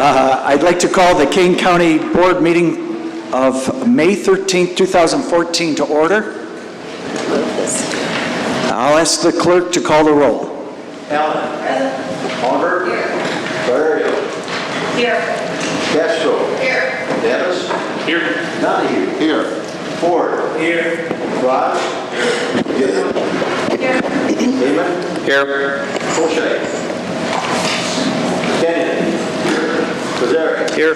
I'd like to call the Kane County Board meeting of May 13th, 2014 to order. I'll ask the clerk to call the roll. Allen. Present. Palmer. Here. Valerio. Here. Castro. Here. Davis. Here. Donahue. Here. Ford. Here. Ross. Here. Githam. Here. Damon. Here. Colshay. Kennedy. Here. Kazarian. Here.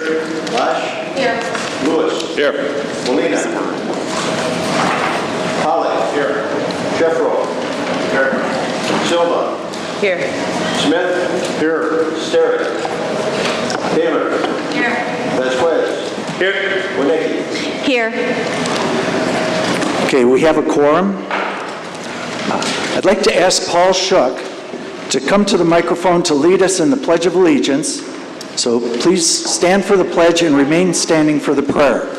Lash. Here. Lewis. Here. Molina. Pollock. Here. Jeffro. Here. Silva. Here. Smith. Here. Sterrett. Taylor. Here. Vasquez. Here. Winicki. Here. Okay, we have a quorum. I'd like to ask Paul Shook to come to the microphone to lead us in the Pledge of Allegiance. So please stand for the pledge and remain standing for the prayer.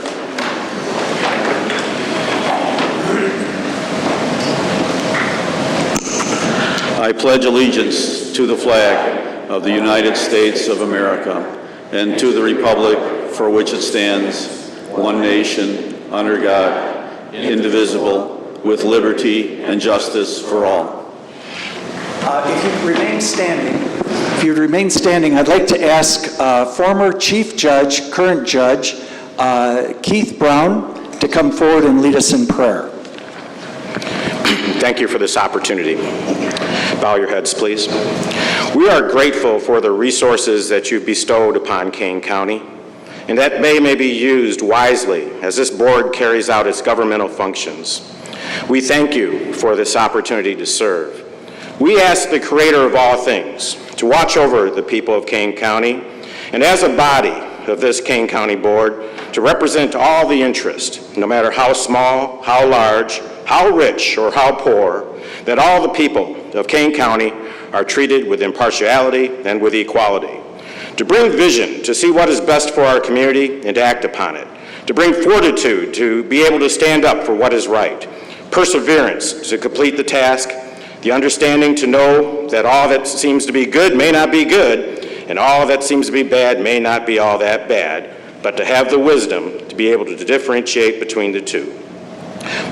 I pledge allegiance to the flag of the United States of America and to the republic for which it stands, one nation, under God, indivisible, with liberty and justice for all. If you'd remain standing, I'd like to ask former Chief Judge, current Judge, Keith Brown, to come forward and lead us in prayer. Thank you for this opportunity. Bow your heads, please. We are grateful for the resources that you've bestowed upon Kane County, and that they may be used wisely as this board carries out its governmental functions. We thank you for this opportunity to serve. We ask the Creator of all things to watch over the people of Kane County, and as a body of this Kane County Board, to represent all the interest, no matter how small, how large, how rich, or how poor, that all the people of Kane County are treated with impartiality and with equality. To bring vision to see what is best for our community and to act upon it. To bring fortitude to be able to stand up for what is right. Perseverance to complete the task. The understanding to know that all that seems to be good may not be good, and all that seems to be bad may not be all that bad, but to have the wisdom to be able to differentiate between the two.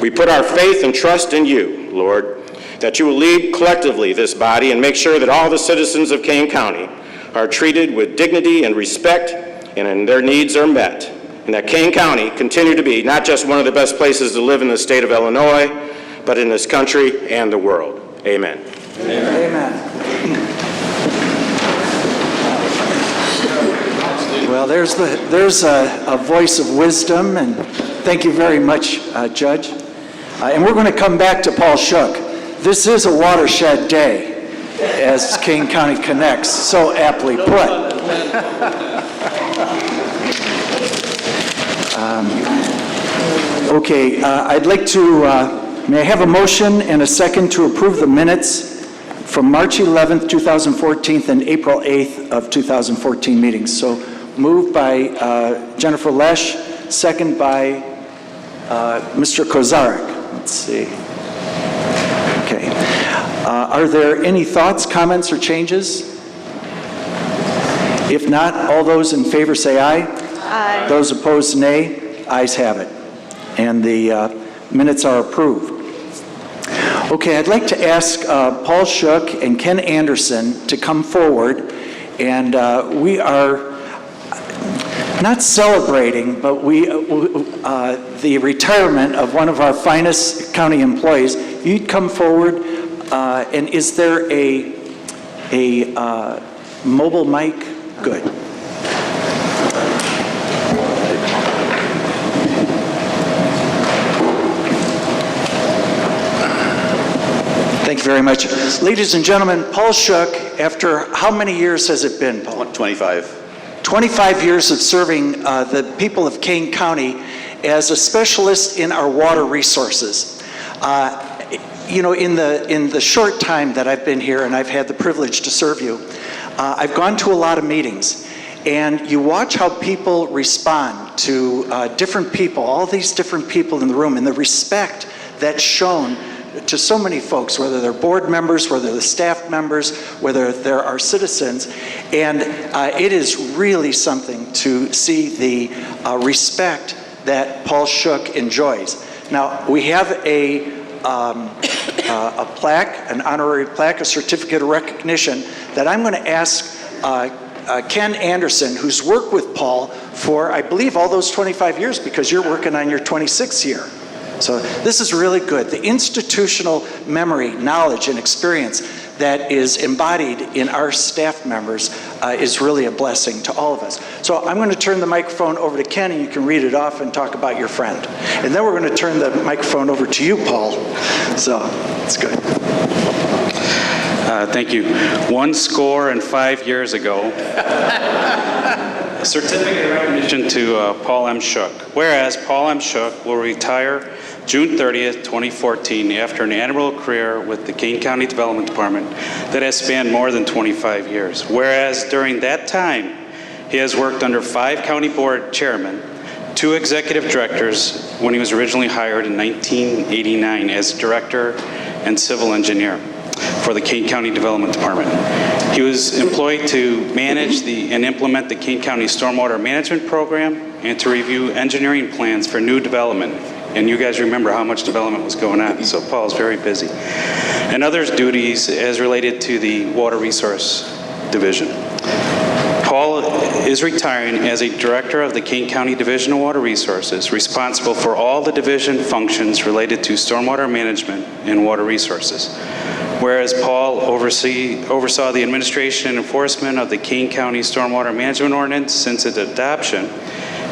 We put our faith and trust in you, Lord, that you will lead collectively this body and make sure that all the citizens of Kane County are treated with dignity and respect, and their needs are met, and that Kane County continue to be not just one of the best places to live in the state of Illinois, but in this country and the world. Amen. Amen. Well, there's a voice of wisdom, and thank you very much, Judge. And we're going to come back to Paul Shook. This is a watershed day, as Kane County connects, so aptly put. Okay, I'd like to, may I have a motion and a second to approve the minutes from March 11th, 2014 and April 8th of 2014 meetings. So moved by Jennifer Lesh, second by Mr. Kozarek. Let's see. Okay. Are there any thoughts, comments, or changes? If not, all those in favor say aye. Aye. Those opposed, nay. Ayes have it. And the minutes are approved. Okay, I'd like to ask Paul Shook and Ken Anderson to come forward. And we are not celebrating, but the retirement of one of our finest county employees. You'd come forward, and is there a mobile mic? Good. Thank you very much. Ladies and gentlemen, Paul Shook, after how many years has it been, Paul? 25. 25 years of serving the people of Kane County as a specialist in our water resources. You know, in the short time that I've been here, and I've had the privilege to serve you, I've gone to a lot of meetings, and you watch how people respond to different people, all these different people in the room, and the respect that's shown to so many folks, whether they're board members, whether they're staff members, whether there are citizens. And it is really something to see the respect that Paul Shook enjoys. Now, we have a plaque, an honorary plaque, a certificate of recognition that I'm going to ask Ken Anderson, who's worked with Paul for, I believe, all those 25 years, because you're working on your 26th year. So this is really good. The institutional memory, knowledge, and experience that is embodied in our staff members is really a blessing to all of us. So I'm going to turn the microphone over to Ken, and you can read it off and talk about your friend. And then we're going to turn the microphone over to you, Paul. So it's good. Thank you. 105 years ago, a certificate of recognition to Paul M. Shook. Whereas Paul M. Shook will retire June 30th, 2014, after an admirable career with the Kane County Development Department that has spanned more than 25 years. Whereas during that time, he has worked under 5 county board chairmen, 2 executive directors when he was originally hired in 1989 as director and civil engineer for the Kane County Development Department. He was employed to manage and implement the Kane County Stormwater Management Program and to review engineering plans for new development. And you guys remember how much development was going on, so Paul's very busy. And other duties as related to the Water Resource Division. Paul is retiring as a director of the Kane County Division of Water Resources, responsible for all the division functions related to stormwater management and water resources. Whereas Paul oversaw the administration and enforcement of the Kane County Stormwater Management Ordinance since its adoption,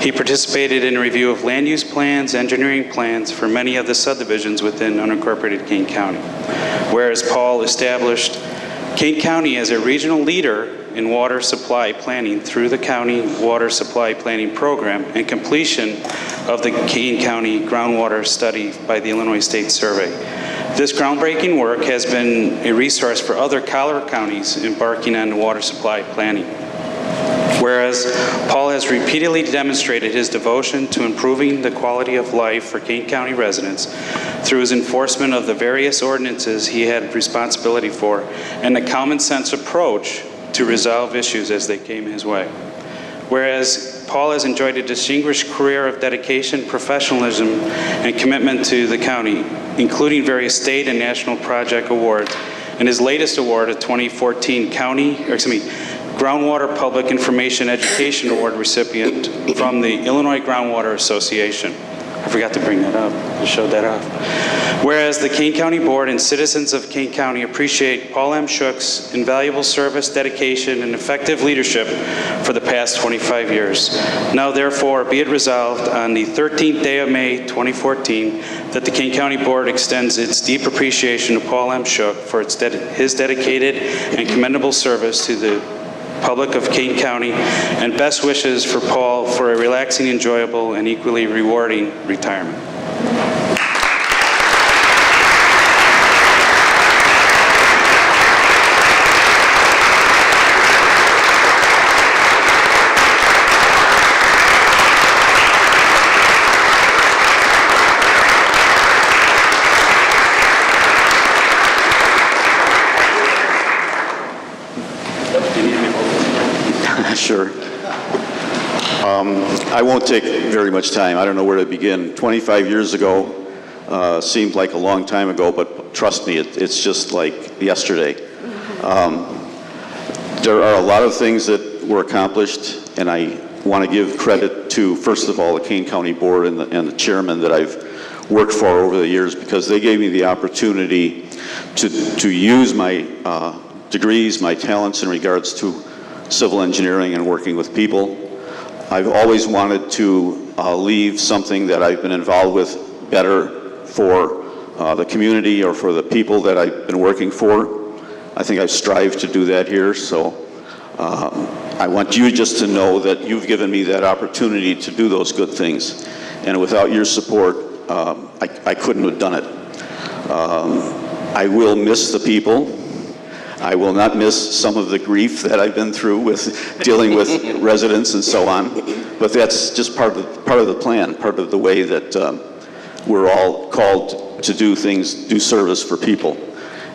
he participated in a review of land use plans, engineering plans for many of the subdivisions within unincorporated Kane County. Whereas Paul established Kane County as a regional leader in water supply planning through the County Water Supply Planning Program and completion of the Kane County Groundwater Study by the Illinois State Survey. This groundbreaking work has been a resource for other Collier counties embarking on water supply planning. Whereas Paul has repeatedly demonstrated his devotion to improving the quality of life for Kane County residents through his enforcement of the various ordinances he had responsibility for and a common sense approach to resolve issues as they came his way. Whereas Paul has enjoyed a distinguished career of dedication, professionalism, and commitment to the county, including various state and national project awards, and his latest award, a 2014 Groundwater Public Information Education Award recipient from the Illinois Groundwater Association. I forgot to bring that up, I showed that off. Whereas the Kane County Board and citizens of Kane County appreciate Paul M. Shook's invaluable service, dedication, and effective leadership for the past 25 years. Now therefore, be it resolved on the 13th day of May 2014 that the Kane County Board extends its deep appreciation to Paul M. Shook for his dedicated and commendable service to the public of Kane County, and best wishes for Paul for a relaxing, enjoyable, and equally rewarding retirement. Sure. I won't take very much time. I don't know where to begin. 25 years ago seemed like a long time ago, but trust me, it's just like yesterday. There are a lot of things that were accomplished, and I want to give credit to, first of all, the Kane County Board and the chairman that I've worked for over the years, because they gave me the opportunity to use my degrees, my talents in regards to civil engineering and working with people. I've always wanted to leave something that I've been involved with better for the community or for the people that I've been working for. I think I strive to do that here, so I want you just to know that you've given me that opportunity to do those good things. And without your support, I couldn't have done it. I will miss the people. I will not miss some of the grief that I've been through with dealing with residents and so on, but that's just part of the plan, part of the way that we're all called to do things, do service for people.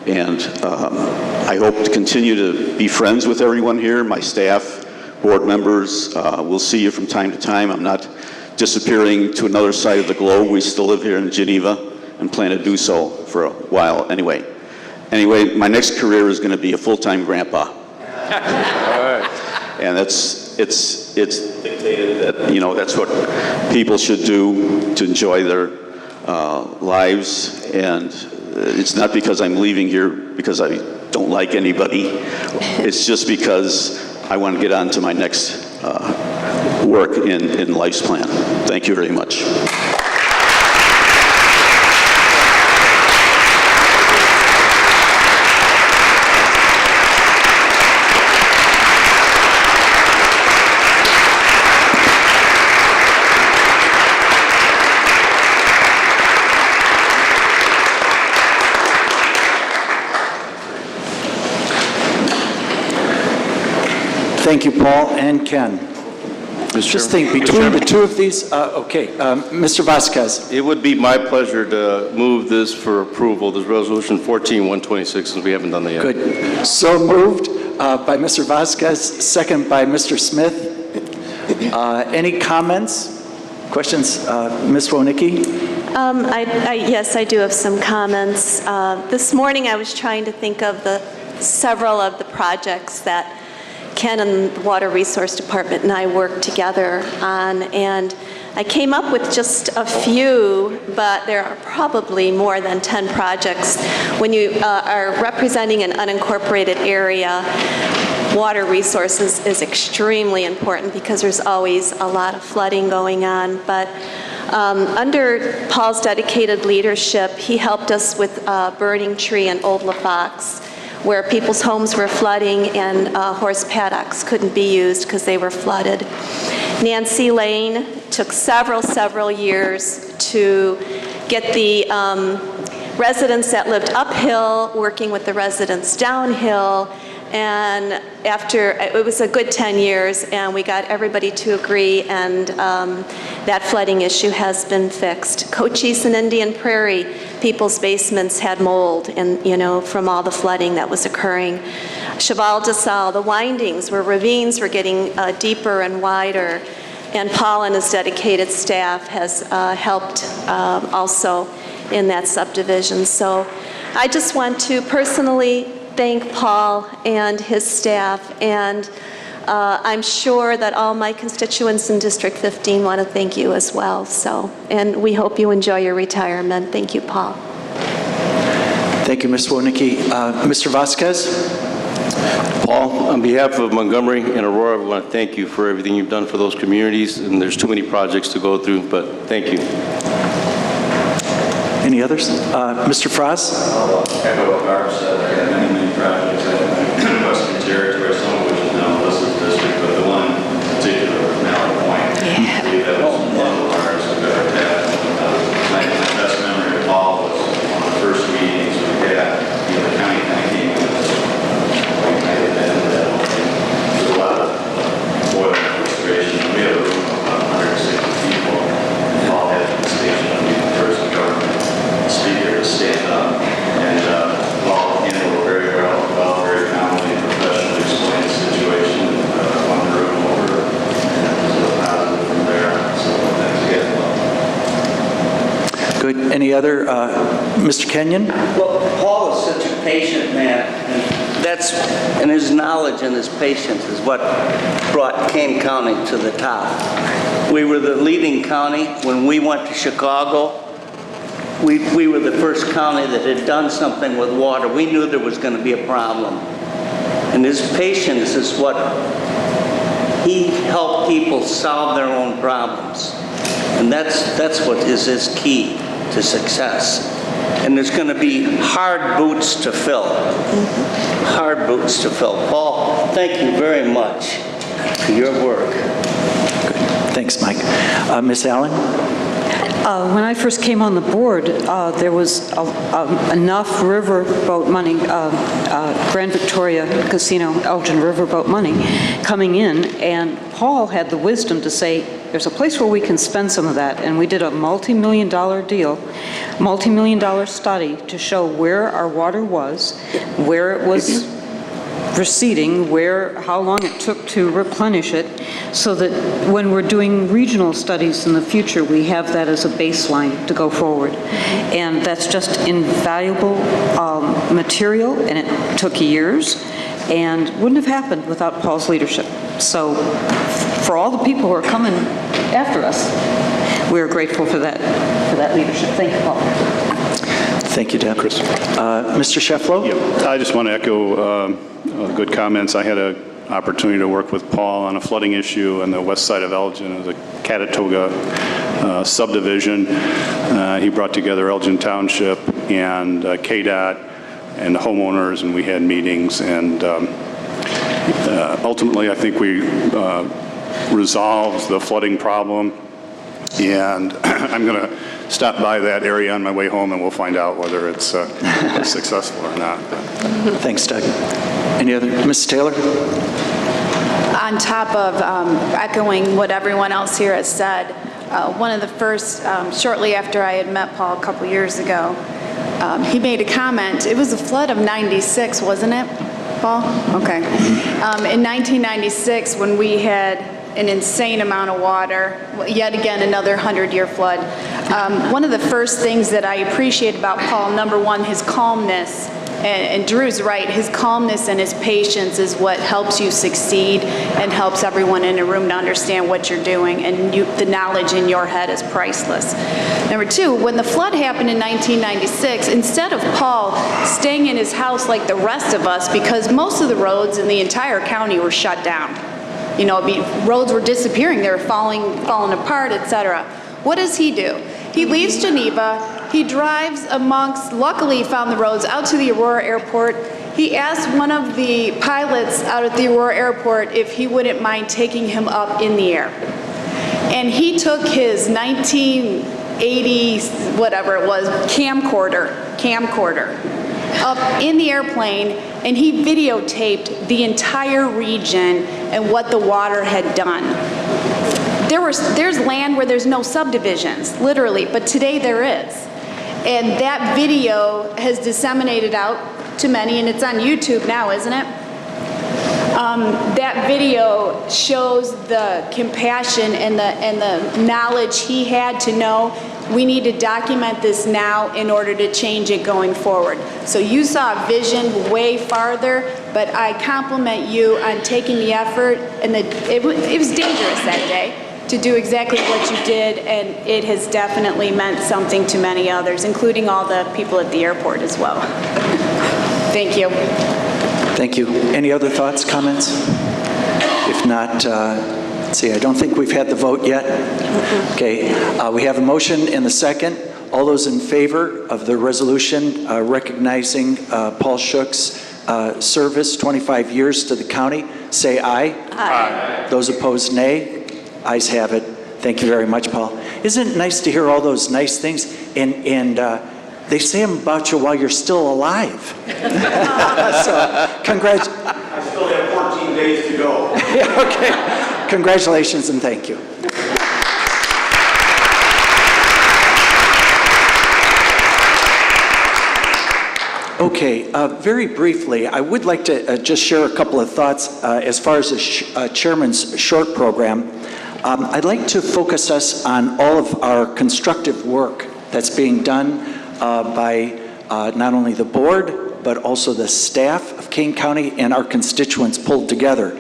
And I hope to continue to be friends with everyone here, my staff, board members. We'll see you from time to time. I'm not disappearing to another side of the globe. We still live here in Geneva and plan to do so for a while anyway. Anyway, my next career is going to be a full-time grandpa. And it's dictated that, that's what people should do to enjoy their lives. And it's not because I'm leaving here because I don't like anybody. It's just because I want to get on to my next work in life's plan. Thank you very much. Thank you, Paul and Ken. Just think, between the two of these, Mr. Vasquez. It would be my pleasure to move this for approval, this resolution 14-126, since we haven't done that yet. Good. So moved by Mr. Vasquez, second by Mr. Smith. Any comments, questions? Ms. Wonicky? Yes, I do have some comments. This morning I was trying to think of several of the projects that Ken and the Water Resource Department and I worked together on, and I came up with just a few, but there are probably more than 10 projects. When you are representing an unincorporated area, water resources is extremely important because there's always a lot of flooding going on. But under Paul's dedicated leadership, he helped us with Burning Tree and Old LaFox, where people's homes were flooding and horse paddocks couldn't be used because they were flooded. Nancy Lane took several years to get the residents that lived uphill working with the residents downhill, and after, it was a good 10 years, and we got everybody to agree, and that flooding issue has been fixed. Cochise and Indian Prairie, people's basements had mold, and from all the flooding that was occurring. Cheval de Sal, the windings where ravines were getting deeper and wider, and Paul and his dedicated staff has helped also in that subdivision. So I just want to personally thank Paul and his staff, and I'm sure that all my constituents in District 15 want to thank you as well. And we hope you enjoy your retirement. Thank you, Paul. Thank you, Ms. Wonicky. Mr. Vasquez? Paul, on behalf of Montgomery and Aurora, we want to thank you for everything you've done for those communities, and there's too many projects to go through, but thank you. Any others? Mr. Frost? I'll echo what Barb said. I got many projects in Western Territory, some of which is now Elizabeth District, but the one in particular was Mallard Point. I believe that was one of ours we got that. My best memory of Paul was one of the first meetings we had. The county kind of came with us. There was a lot of oil restoration. We had a room of about 160 people. And Paul had the station to be the first government speaker to stand up, and Paul handled very well, very calmly and professionally explained the situation, won the room over, and it was positive from there. So thanks again. Good. Any other? Mr. Kenyon? Well, Paul is such a patient man, and his knowledge and his patience is what brought Kane County to the top. We were the leading county when we went to Chicago. We were the first county that had done something with water. We knew there was going to be a problem. And his patience is what he helped people solve their own problems. And that's what is his key to success. And there's going to be hard boots to fill. Hard boots to fill. Paul, thank you very much for your work. Good. Thanks, Mike. Ms. Allen? When I first came on the board, there was enough riverboat money, Grand Victoria Casino, Elgin riverboat money coming in, and Paul had the wisdom to say, there's a place where we can spend some of that, and we did a multi-million-dollar deal, multi-million-dollar study to show where our water was, where it was receding, how long it took to replenish it, so that when we're doing regional studies in the future, we have that as a baseline to go forward. And that's just invaluable material, and it took years, and wouldn't have happened without Paul's leadership. So for all the people who are coming after us, we're grateful for that leadership. Thank you, Paul. Thank you, Deb. Chris. Mr. Shefflow? Yeah, I just want to echo good comments. I had an opportunity to work with Paul on a flooding issue on the west side of Elgin, the Catatoga subdivision. He brought together Elgin Township and KDOT and the homeowners, and we had meetings. And ultimately, I think we resolved the flooding problem. And I'm going to stop by that area on my way home, and we'll find out whether it's successful or not. Thanks, Doug. Any other? Ms. Taylor? On top of echoing what everyone else here has said, one of the first, shortly after I had met Paul a couple years ago, he made a comment. It was a flood of 96, wasn't it, Paul? Okay. In 1996, when we had an insane amount of water, yet again another 100-year flood. One of the first things that I appreciate about Paul, number one, his calmness, and Drew's right, his calmness and his patience is what helps you succeed and helps everyone in a room to understand what you're doing, and the knowledge in your head is priceless. Number two, when the flood happened in 1996, instead of Paul staying in his house like the rest of us, because most of the roads in the entire county were shut down, you know, roads were disappearing, they were falling apart, etc. What does he do? He leaves Geneva, he drives amongst, luckily he found the roads out to the Aurora Airport. He asked one of the pilots out at the Aurora Airport if he wouldn't mind taking him up in the air. And he took his 1980, whatever it was, camcorder up in the airplane, and he videotaped the entire region and what the water had done. There's land where there's no subdivisions, literally, but today there is. And that video has disseminated out to many, and it's on YouTube now, isn't it? That video shows the compassion and the knowledge he had to know we need to document this now in order to change it going forward. So you saw a vision way farther, but I compliment you on taking the effort, and it was dangerous that day to do exactly what you did, and it has definitely meant something to many others, including all the people at the airport as well. Thank you. Thank you. Any other thoughts, comments? If not, let's see, I don't think we've had the vote yet. Okay, we have a motion and a second. All those in favor of the resolution recognizing Paul Shook's service, 25 years to the county, say aye. Aye. Those opposed, nay. Ayes have it. Thank you very much, Paul. Isn't it nice to hear all those nice things? And they say them about you while you're still alive. So, congrats. I still have 14 days to go. Yeah, okay. Congratulations and thank you. Okay, very briefly, I would like to just share a couple of thoughts as far as the chairman's short program. I'd like to focus us on all of our constructive work that's being done by not only the board, but also the staff of Kane County and our constituents pulled together.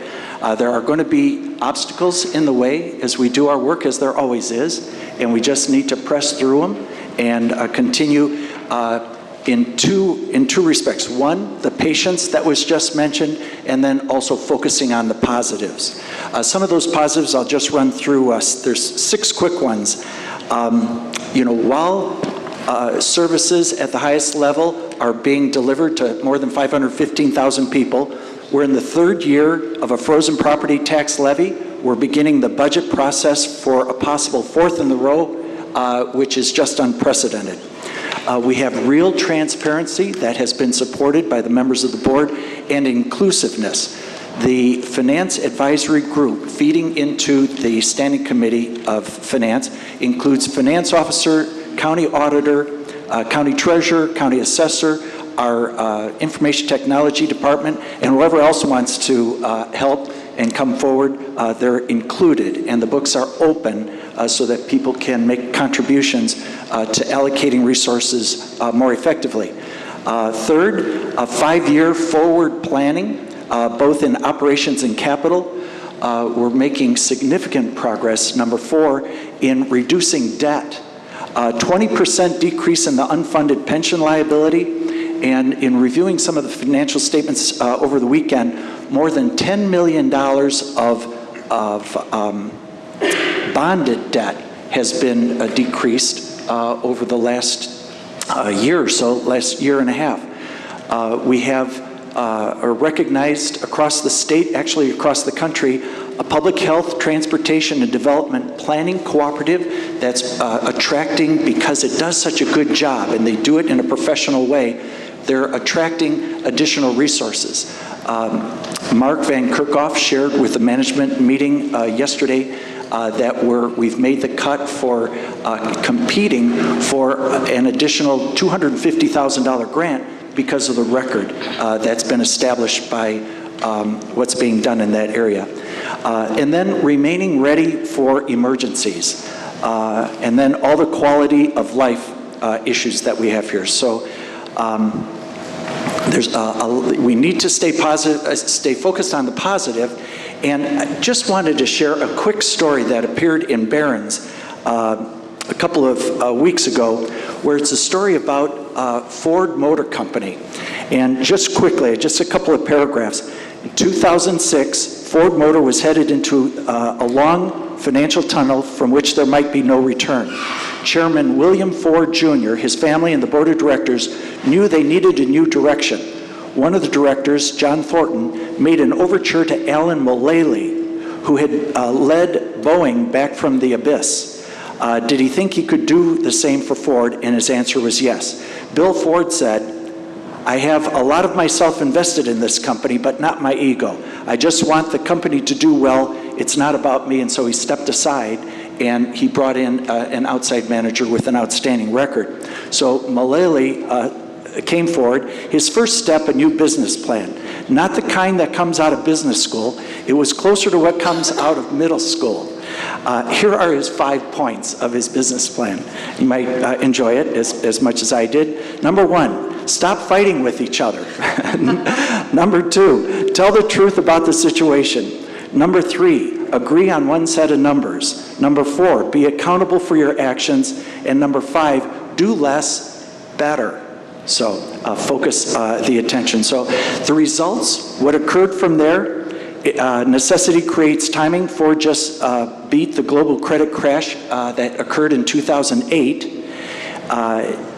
There are going to be obstacles in the way as we do our work, as there always is, and we just need to press through them and continue in two respects. One, the patience that was just mentioned, and then also focusing on the positives. Some of those positives I'll just run through. There's 6 quick ones. While services at the highest level are being delivered to more than 515,000 people, we're in the 3rd year of a frozen property tax levy. We're beginning the budget process for a possible 4th in the row, which is just unprecedented. We have real transparency that has been supported by the members of the board, and inclusiveness. The Finance Advisory Group feeding into the Standing Committee of Finance includes finance officer, county auditor, county treasurer, county assessor, our information technology department, and whoever else wants to help and come forward, they're included. And the books are open so that people can make contributions to allocating resources more effectively. Third, a 5-year forward planning, both in operations and capital. We're making significant progress, number 4, in reducing debt. 20% decrease in the unfunded pension liability, and in reviewing some of the financial statements over the weekend, more than $10 million of bonded debt has been decreased over the last year or so, last year and a half. We have recognized across the state, actually across the country, a public health, transportation, and development planning cooperative that's attracting, because it does such a good job and they do it in a professional way, they're attracting additional resources. Mark Van Kerkhoff shared with the management meeting yesterday that we've made the cut for competing for an additional $250,000 grant because of the record that's been established by what's being done in that area. And then remaining ready for emergencies. And then all the quality of life issues that we have here. So we need to stay positive, stay focused on the positive. And I just wanted to share a quick story that appeared in Barron's a couple of weeks ago, where it's a story about Ford Motor Company. And just quickly, just a couple of paragraphs. In 2006, Ford Motor was headed into a long financial tunnel from which there might be no return. Chairman William Ford Jr., his family, and the board of directors knew they needed a new direction. One of the directors, John Thornton, made an overture to Alan Mulally, who had led Boeing back from the abyss. Did he think he could do the same for Ford? And his answer was yes. Bill Ford said, "I have a lot of myself invested in this company, but not my ego. I just want the company to do well. It's not about me." And so he stepped aside and he brought in an outside manager with an outstanding record. So Mulally came forward. His first step, a new business plan. Not the kind that comes out of business school. It was closer to what comes out of middle school. Here are his 5 points of his business plan. You might enjoy it as much as I did. Number 1, stop fighting with each other. Number 2, tell the truth about the situation. Number 3, agree on one set of numbers. Number 4, be accountable for your actions. And number 5, do less, better. So focus the attention. So the results, what occurred from there, necessity creates timing. Ford just beat the global credit crash that occurred in 2008.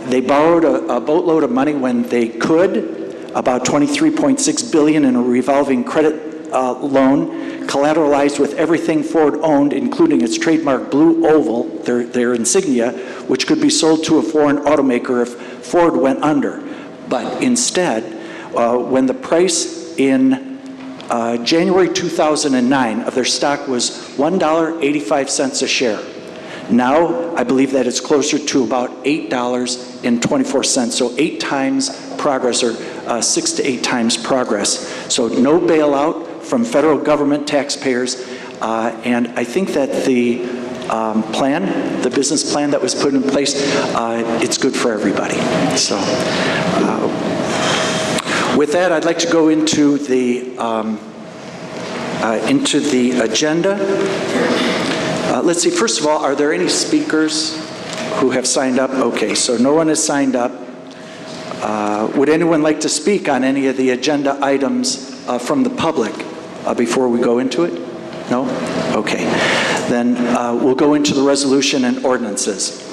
They borrowed a boatload of money when they could, about $23.6 billion in a revolving credit loan, collateralized with everything Ford owned, including its trademark blue oval, their insignia, which could be sold to a foreign automaker if Ford went under. But instead, when the price in January 2009 of their stock was $1.85 a share. Now, I believe that it's closer to about $8.24, so 8 times progress, or 6 to 8 times progress. So no bailout from federal government taxpayers, and I think that the plan, the business plan that was put in place, it's good for everybody. So with that, I'd like to go into the agenda. Let's see, first of all, are there any speakers who have signed up? Okay, so no one has signed up. Would anyone like to speak on any of the agenda items from the public before we go into it? No? Okay. Then we'll go into the resolution and ordinances.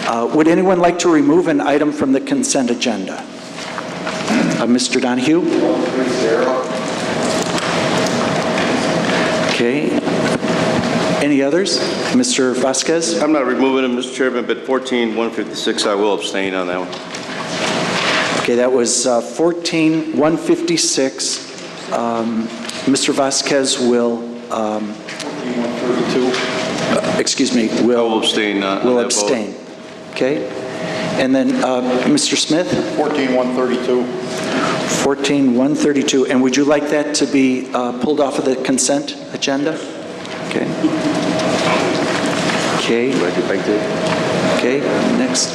Would anyone like to remove an item from the consent agenda? Mr. Donahue? Okay. Any others? Mr. Vasquez? I'm not removing them, Mr. Chairman, but 14-156, I will abstain on that one. Okay, that was 14-156. Mr. Vasquez will, excuse me, I will abstain on will that abstain. Okay? And then Mr. Smith? 14132. 14132. And would you like that to be pulled off of the consent agenda? Okay. Okay. Okay, next.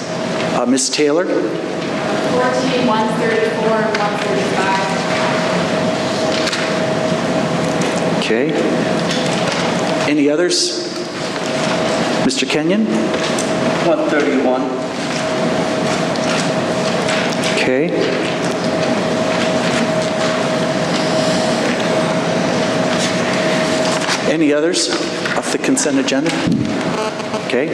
Ms. Taylor? 14134 and 135. Okay. Any others? Mr. Kenyon? 131. Okay. Any others off the consent agenda? Okay.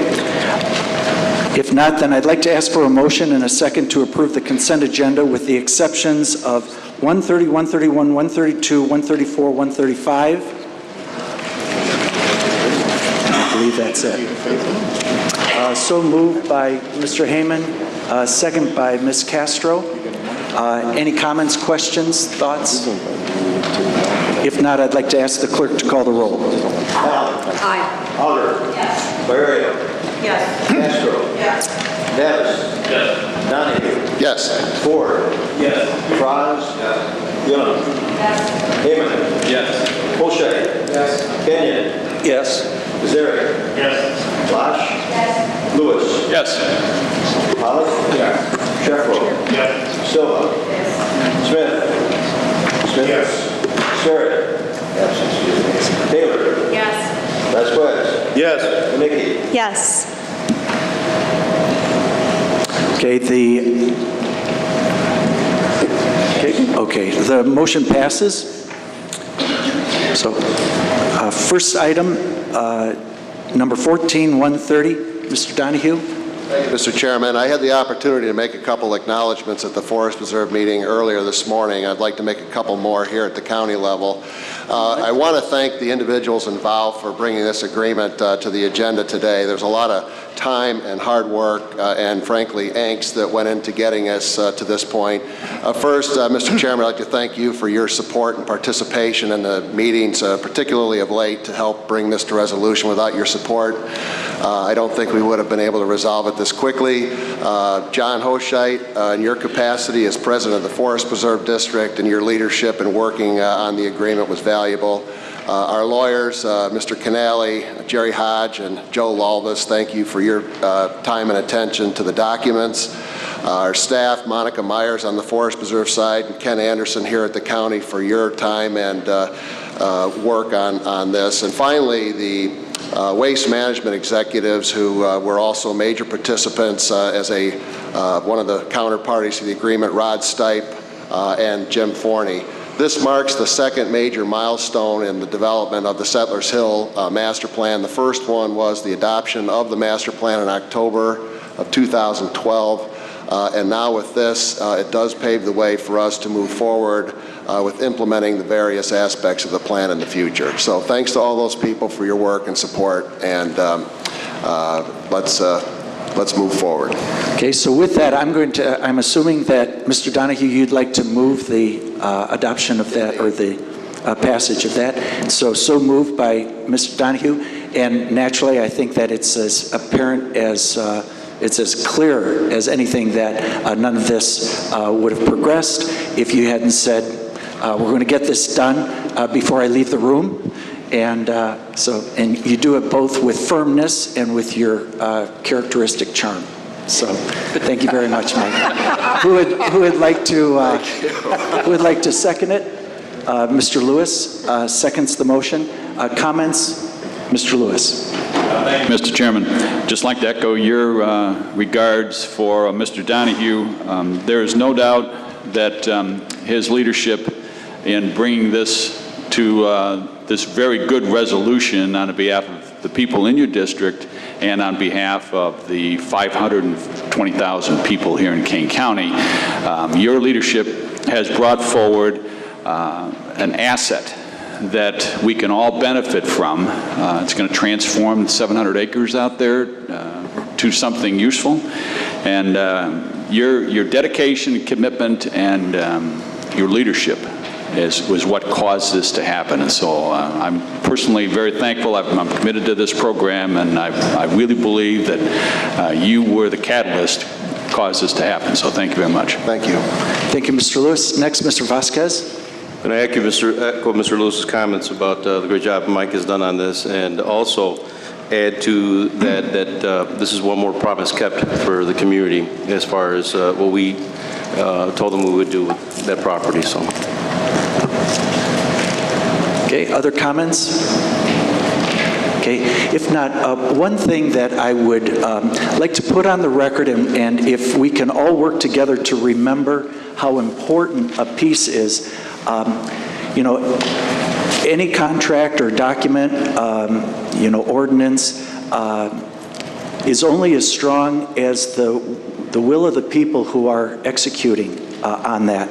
If not, then I'd like to ask for a motion and a second to approve the consent agenda with the exceptions of 130, 131, 132, 134, 135. I believe that's it. So moved by Mr. Heyman, second by Ms. Castro. Any comments, questions, thoughts? If not, I'd like to ask the clerk to call the roll. Aye. Alder. Yes. Barrio. Yes. Castro. Yes. Neves. Yes. Donahue. Yes. Ford. Yes. Franz. Yes. Young. Yes. Heyman. Yes. O'Shea. Yes. Kenyon. Yes. Kazarian. Yes. Lash. Yes. Lewis. Yes. Pollock. Yes. Sheffro. Yes. Silva. Smith. Smith. Yes. Sterrett. Taylor. Yes. Vasquez. Yes. Nikki. Yes. Okay, the motion passes. So, first item, number 14130, Mr. Donahue. Mr. Chairman, I had the opportunity to make a couple acknowledgments at the Forest Preserve meeting earlier this morning. I'd like to make a couple more here at the county level. I want to thank the individuals involved for bringing this agreement to the agenda today. There's a lot of time and hard work and, frankly, angst that went into getting us to this point. First, Mr. Chairman, I'd like to thank you for your support and participation in the meetings, particularly of late, to help bring this to resolution. Without your support, I don't think we would have been able to resolve it this quickly. John Hoshite, in your capacity as president of the Forest Preserve District, and your leadership in working on the agreement was valuable. Our lawyers, Mr. Canale, Jerry Hodge, and Joe Lulvis, thank you for your time and attention to the documents. Our staff, Monica Myers on the Forest Preserve side, and Ken Anderson here at the county for your time and work on this. And finally, the waste management executives who were also major participants as one of the counterparties to the agreement, Rod Stipe and Jim Forney. This marks the second major milestone in the development of the Settlers Hill master plan. The first one was the adoption of the master plan in October of 2012. And now with this, it does pave the way for us to move forward with implementing the various aspects of the plan in the future. So thanks to all those people for your work and support, and let's move forward. Okay, so with that, I'm assuming that, Mr. Donahue, you'd like to move the adoption of that, or the passage of that. So moved by Mr. Donahue, and naturally, I think that it's as apparent as, it's as clear as anything that none of this would have progressed if you hadn't said, we're going to get this done before I leave the room. And and you do it both with firmness and with your characteristic charm. So, thank you very much, Mike. Who would like to second it? Mr. Lewis seconds the motion. Comments, Mr. Lewis. Thank you, Mr. Chairman. Just like to echo your regards for Mr. Donahue. There is no doubt that his leadership in bringing this to this very good resolution on behalf of the people in your district and on behalf of the 520,000 people here in Kane County. Your leadership has brought forward an asset that we can all benefit from. It's going to transform the 700 acres out there to something useful. And your dedication, commitment, and your leadership was what caused this to happen. And so I'm personally very thankful. I'm committed to this program, and I really believe that you were the catalyst that caused this to happen. So thank you very much. Thank you. Thank you, Mr. Lewis. Next, Mr. Vasquez. And I echo Mr. Lewis's comments about the great job Mike has done on this, and also add to that this is one more promise kept for the community as far as what we told them we would do with that property. So. Okay, other comments? Okay, if not, one thing that I would like to put on the record, and if we can all work together to remember how important a piece is, you know, any contract or document, you know, ordinance is only as strong as the will of the people who are executing on that.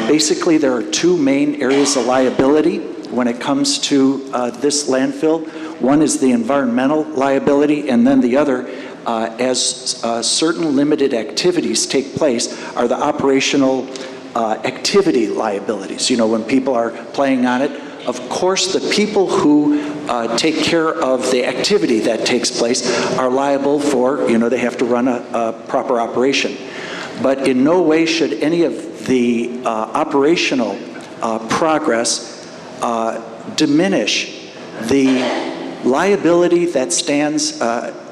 Basically, there are two main areas of liability when it comes to this landfill. One is the environmental liability, and then the other, as certain limited activities take place, are the operational activity liabilities. You know, when people are playing on it, of course, the people who take care of the activity that takes place are liable for, you know, they have to run a proper operation. But in no way should any of the operational progress diminish the liability that stands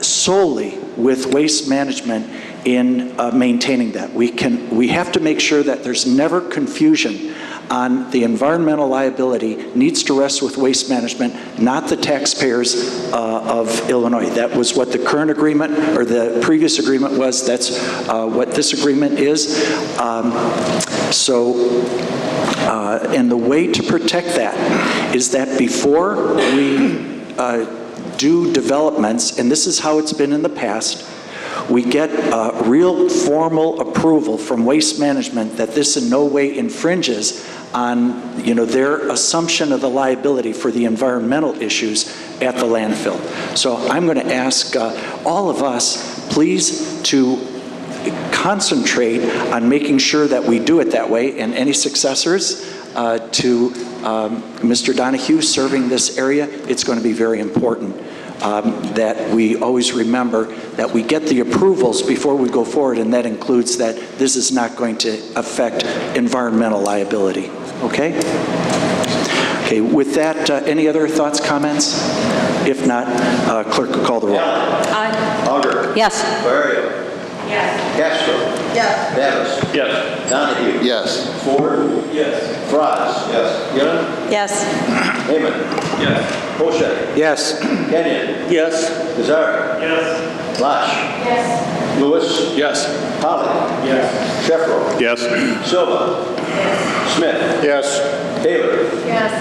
solely with waste management in maintaining that. We have to make sure that there's never confusion on the environmental liability needs to rest with waste management, not the taxpayers of Illinois. That was what the current agreement or the previous agreement was. That's what this agreement is. And the way to protect that is that before we do developments, and this is how it's been in the past, we get real formal approval from Waste Management that this in no way infringes on, you know, their assumption of the liability for the environmental issues at the landfill. So I'm going to ask all of us, please, to concentrate on making sure that we do it that way, and any successors to Mr. Donahue serving this area, it's going to be very important that we always remember that we get the approvals before we go forward, and that includes that this is not going to affect environmental liability. Okay? Okay, with that, any other thoughts, comments? If not, clerk will call the roll. Aye. Auger. Yes. Barrio. Yes. Castro. Yes. Davis. Yes. Donahue. Yes. Ford. Yes. Frost. Yes. Young. Yes. Heyman. Yes. Poshak. Yes. Kenyon. Yes. Kazar. Yes. Lash. Yes. Lewis. Yes. Polly. Yes. Sheffro. Yes. Silva. Yes. Smith. Yes. Taylor. Yes.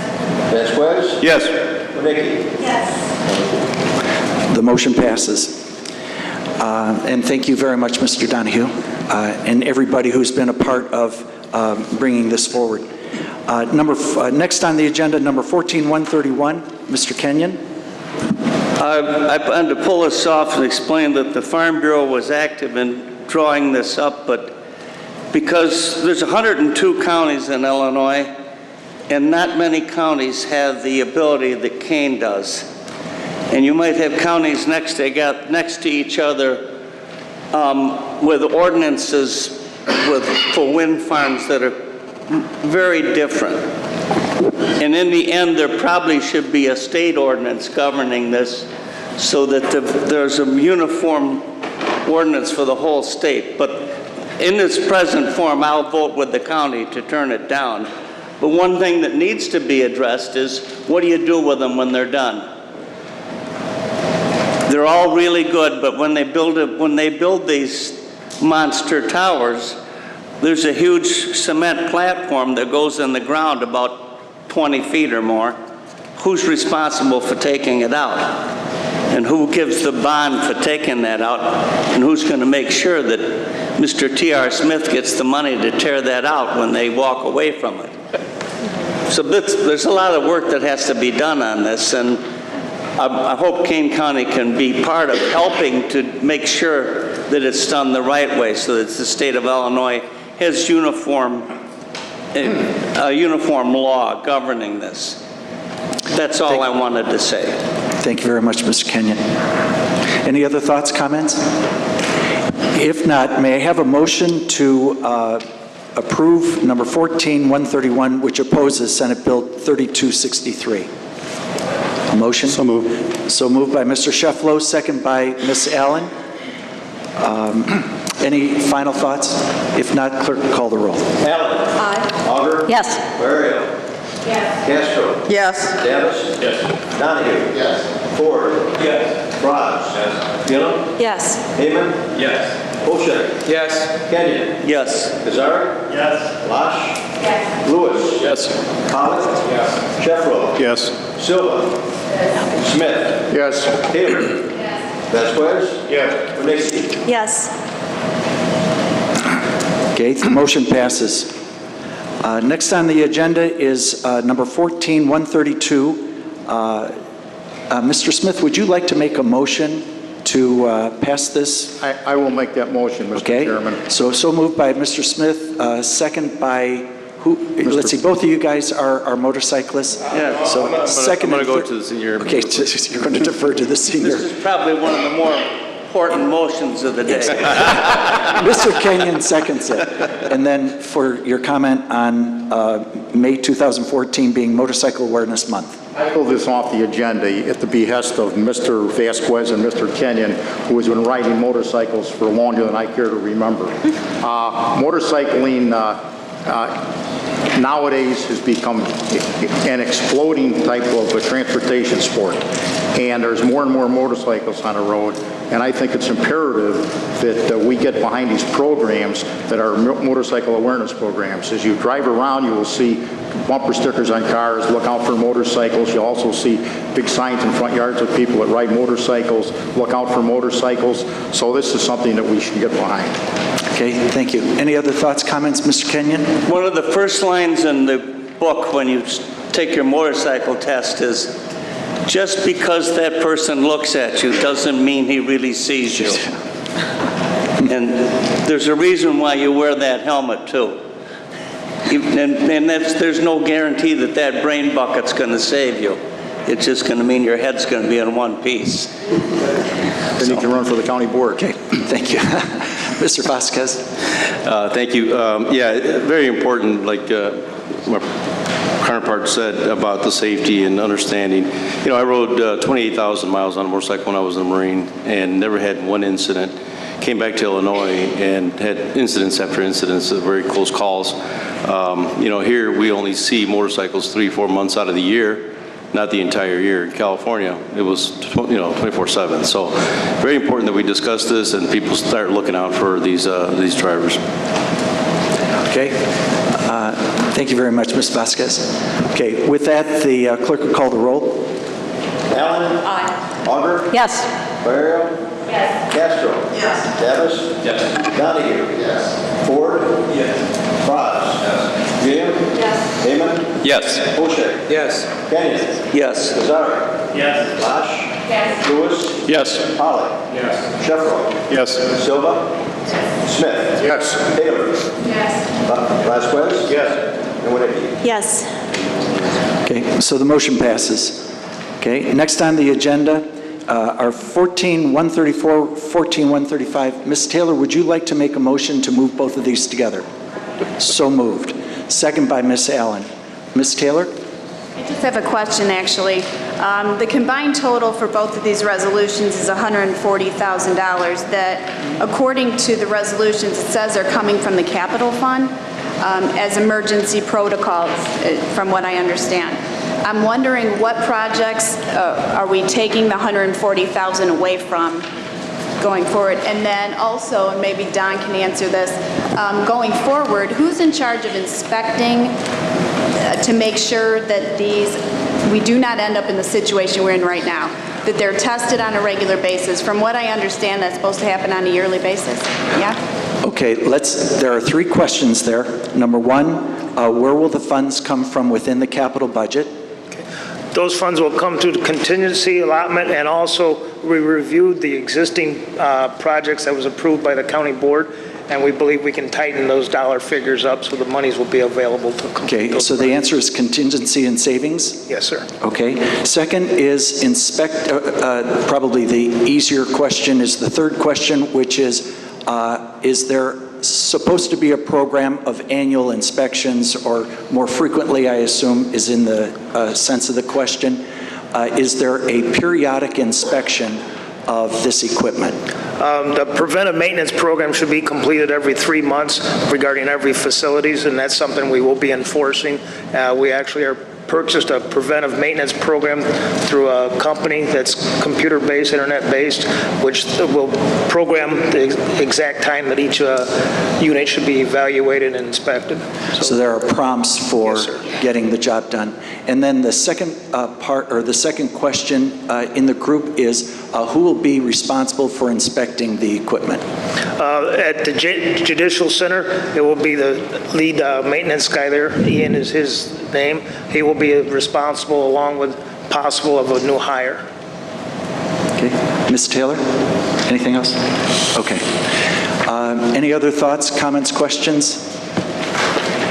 Vasquez. Yes. Radecki. Yes. The motion passes. And thank you very much, Mr. Donahue, and everybody who's been a part of bringing this forward. Next on the agenda, number 14131, Mr. Kenyon. I plan to pull this off and explain that the Farm Bureau was active in drawing this up, but because there's 102 counties in Illinois, and not many counties have the ability that Kane does. And you might have counties next to each other with ordinances for wind farms that are very different. And in the end, there probably should be a state ordinance governing this so that there's a uniform ordinance for the whole state. But in its present form, I'll vote with the county to turn it down. But one thing that needs to be addressed is, what do you do with them when they're done? They're all really good, but when they build these monster towers, there's a huge cement platform that goes in the ground about 20 feet or more. Who's responsible for taking it out? And who gives the bond for taking that out? And who's going to make sure that Mr. T.R. Smith gets the money to tear that out when they walk away from it? So there's a lot of work that has to be done on this, and I hope Kane County can be part of helping to make sure that it's done the right way so that the state of Illinois has uniform a uniform law governing this. That's all I wanted to say. Thank you very much, Mr. Kenyon. Any other thoughts, comments? If not, may I have a motion to approve number 14-131, which opposes Senate Bill 3263? A motion? So moved. So moved by Mr. Shefflow, second by Ms. Allen. Any final thoughts? If not, clerk, call the roll. Allen. Aye. Auger. Yes. Barrio. Yes. Castro. Yes. Davis. Yes. Donahue. Yes. Ford. Yes. Rogers. Yes. Gillum. Yes. Heyman. Yes. Oshek. Yes. Kenyon. Yes. Kazari. Yes. Lash. Yes. Lewis. Yes. Pollock. Yes. Sheffro. Yes. Silva. Smith. Yes. Taylor. Vasquez. Yes. Renacci. Yes. Okay, the motion passes. Next on the agenda is number 14-132. Mr. Smith, would you like to make a motion to pass this? I will make that motion, Mr. Chairman. Okay, so moved by Mr. Smith, second by who? Let's see, both of you guys are motorcyclists? Yeah. So second I'm and going to third- go to the senior. Okay, you're going to defer to the senior. This is probably one of the more important motions of the day. Mr. Kenyon seconds it. And then for your comment on May 2014 being Motorcycle Awareness Month. I pulled this off the agenda at the behest of Mr. Vasquez and Mr. Kenyon, who has been riding motorcycles for longer than I care to remember. Motorcycling nowadays has become an exploding type of a transportation sport. And there's more and more motorcycles on the road. And I think it's imperative that we get behind these programs that are motorcycle awareness programs. As you drive around, you will see bumper stickers on cars, look out for motorcycles. You'll also see big signs in front yards of people that ride motorcycles, look out for motorcycles. So this is something that we should get behind. Okay, thank you. Any other thoughts, comments, Mr. Kenyon? One of the first lines in the book when you take your motorcycle test is, just because that person looks at you doesn't mean he really sees you. And there's a reason why you wear that helmet too. And there's no guarantee that that brain bucket's going to save you. It's just going to mean your head's going to be in one piece. Then you can run for the county board. Okay, thank you. Mr. Vasquez? Thank you. Yeah, very important, like my counterpart said about the safety and understanding. You know, I rode 28,000 miles on a motorcycle when I was in the Marine and never had one incident. Came back to Illinois and had incidents after incidents of very close calls. You know, here we only see motorcycles 3-4 months out of the year, not the entire year. In California, it was 24/7. So very important that we discuss this and people start looking out for these drivers. Okay. Thank you very much, Ms. Vasquez. Okay, with that, the clerk will call the roll. Allen. Aye. Auger. Yes. Barrio. Yes. Castro. Yes. Davis. Yes. Donahue. Yes. Ford. Yes. Rogers. Yes. Gillum. Yes. Heyman. Yes. Oshek. Yes. Kenyon. Yes. Kazari. Yes. Lash. Yes. Lewis. Yes. Pollock. Yes. Sheffro. Yes. Silva. Smith. Yes. Taylor. Yes. Vasquez. Yes. And Renacci. Yes. Okay, so the motion passes. Okay, next on the agenda are 14-134, 14-135. Ms. Taylor, would you like to make a motion to move both of these together? So moved. Second by Ms. Allen. Ms. Taylor? I just have a question, actually. The combined total for both of these resolutions is $140,000 that, according to the resolutions, it says are coming from the capital fund as emergency protocols, from what I understand. I'm wondering what projects are we taking the $140,000 away from going forward? And then also, and maybe Don can answer this, going forward, who's in charge of inspecting to make sure that we do not end up in the situation we're in right now, that they're tested on a regular basis? From what I understand, that's supposed to happen on a yearly basis. Yeah? Okay, there are 3 questions there. Number 1, where will the funds come from within the capital budget? Those funds will come through the contingency allotment, and also we reviewed the existing projects that was approved by the county board, and we believe we can tighten those dollar figures up so the monies will be available to complete Okay, those so the answer is contingency and savings? Yes, sir. Okay. Second is probably the easier question is the third question, which is there supposed to be a program of annual inspections, or more frequently, I assume, is in the sense of the question, is there a periodic inspection of this equipment? The preventive maintenance program should be completed every 3 months regarding every facilities, and that's something we will be enforcing. We actually are purchased a preventive maintenance program through a company that's computer-based, internet-based, which will program the exact time that each unit should be evaluated and inspected. So there are prompts for getting the job done. And then the second part, or the second question in the group is who will be responsible for inspecting the equipment? At the Judicial Center, it will be the lead maintenance guy there. Ian is his name. He will be responsible along with possible of a new hire. Okay. Ms. Taylor, anything else? Okay. Any other thoughts, comments, questions?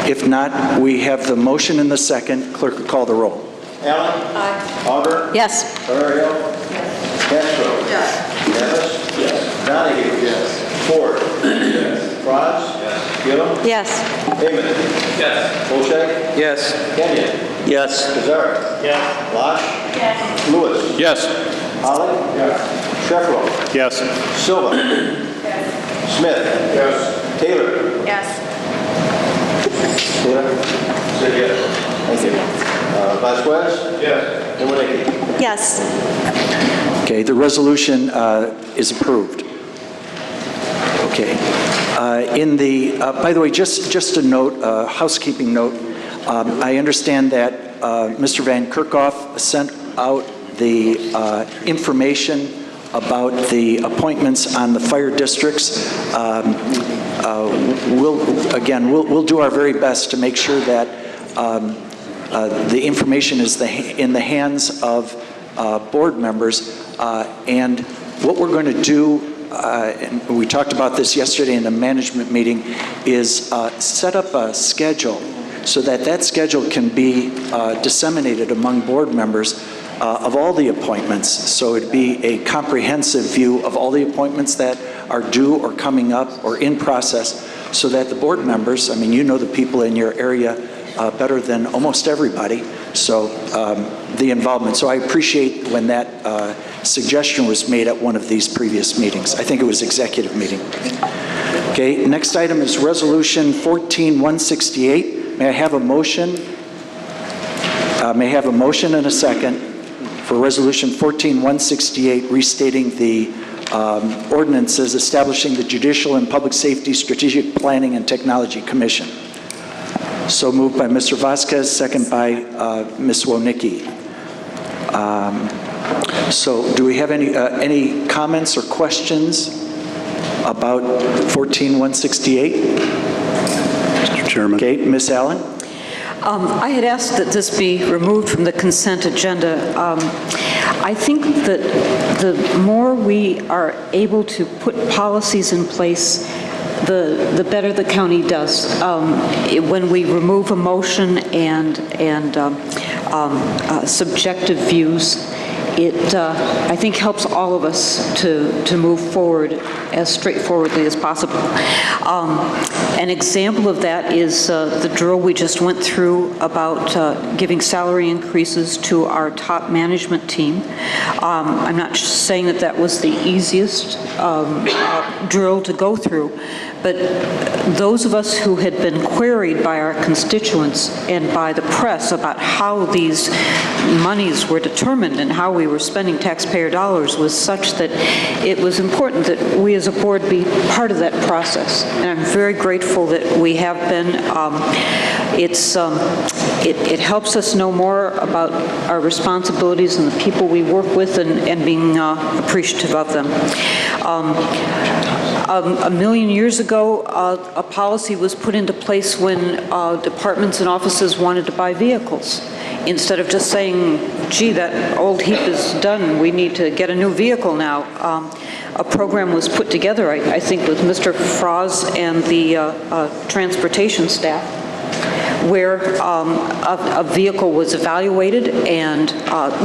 If not, we have the motion and the second. Clerk will call the roll. Allen? Aye. Auger? Yes. Ferraro? Yes. Castro? Yes. Nevis? Yes. Donahue? Yes. Ford? Yes. Franz? Yes. Gillum? Yes. Heyman? Yes. Olszak? Yes. Kenyon? Yes. Kazar? Yes. Losh? Yes. Lewis? Yes. Holly? Yes. Sheffro? Yes. Silva? Yes. Smith? Yes. Taylor? Yes. Taylor? Said yes. Thank you. Vasquez? Yes. And Winicky? Yes. Okay, the resolution is approved. Okay. By the way, just a note, a housekeeping note. I understand that Mr. Van Kerkhoff sent out the information about the appointments on the fire districts. We'll do our very best to make sure that the information is in the hands of board members. And what we're going to do, and we talked about this yesterday in a management meeting, is set up a schedule so that schedule can be disseminated among board members of all the appointments. So it'd be a comprehensive view of all the appointments that are due or coming up or in process, so that the board members, I mean, you know the people in your area better than almost everybody, so the involvement. So I appreciate when that suggestion was made at one of these previous meetings. I think it was executive meeting. Okay, next item is Resolution 14168. May I have a motion? May I have a motion and a second for Resolution 14168, restating the ordinances establishing the Judicial and Public Safety Strategic Planning and Technology Commission. So moved by Mr. Vasquez, second by Ms. Wonicky. So do we have any comments or questions about 14168? Mr. Chairman. Okay, Ms. Allen? I had asked that this be removed from the consent agenda. I think that the more we are able to put policies in place, the better the county does. When we remove emotion and subjective views, it, I think, helps all of us to move forward as straightforwardly as possible. An example of that is the drill we just went through about giving salary increases to our top management team. I'm not saying that that was the easiest drill to go through, but those of us who had been queried by our constituents and by the press about how these monies were determined and how we were spending taxpayer dollars was such that it was important that we as a board be part of that process. And I'm very grateful that we have been. It helps us know more about our responsibilities and the people we work with, and being appreciative of them. A million years ago, a policy was put into place when departments and offices wanted to buy vehicles. instead of just saying, gee, that old heap is done, we need to get a new vehicle now, a program was put together, I think, with Mr. Froz and the transportation staff, where a vehicle was evaluated and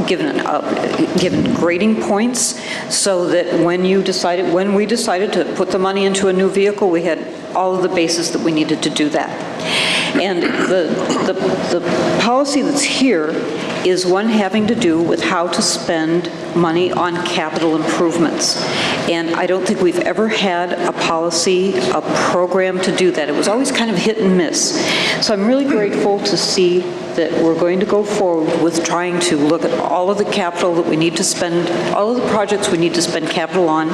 given grading points, so that when we decided to put the money into a new vehicle, we had all of the basis that we needed to do that. And the policy that's here is one having to do with how to spend money on capital improvements. And I don't think we've ever had a policy, a program to do that. It was always kind of hit and miss. So I'm really grateful to see that we're going to go forward with trying to look at all of the capital that we need to spend, all of the projects we need to spend capital on,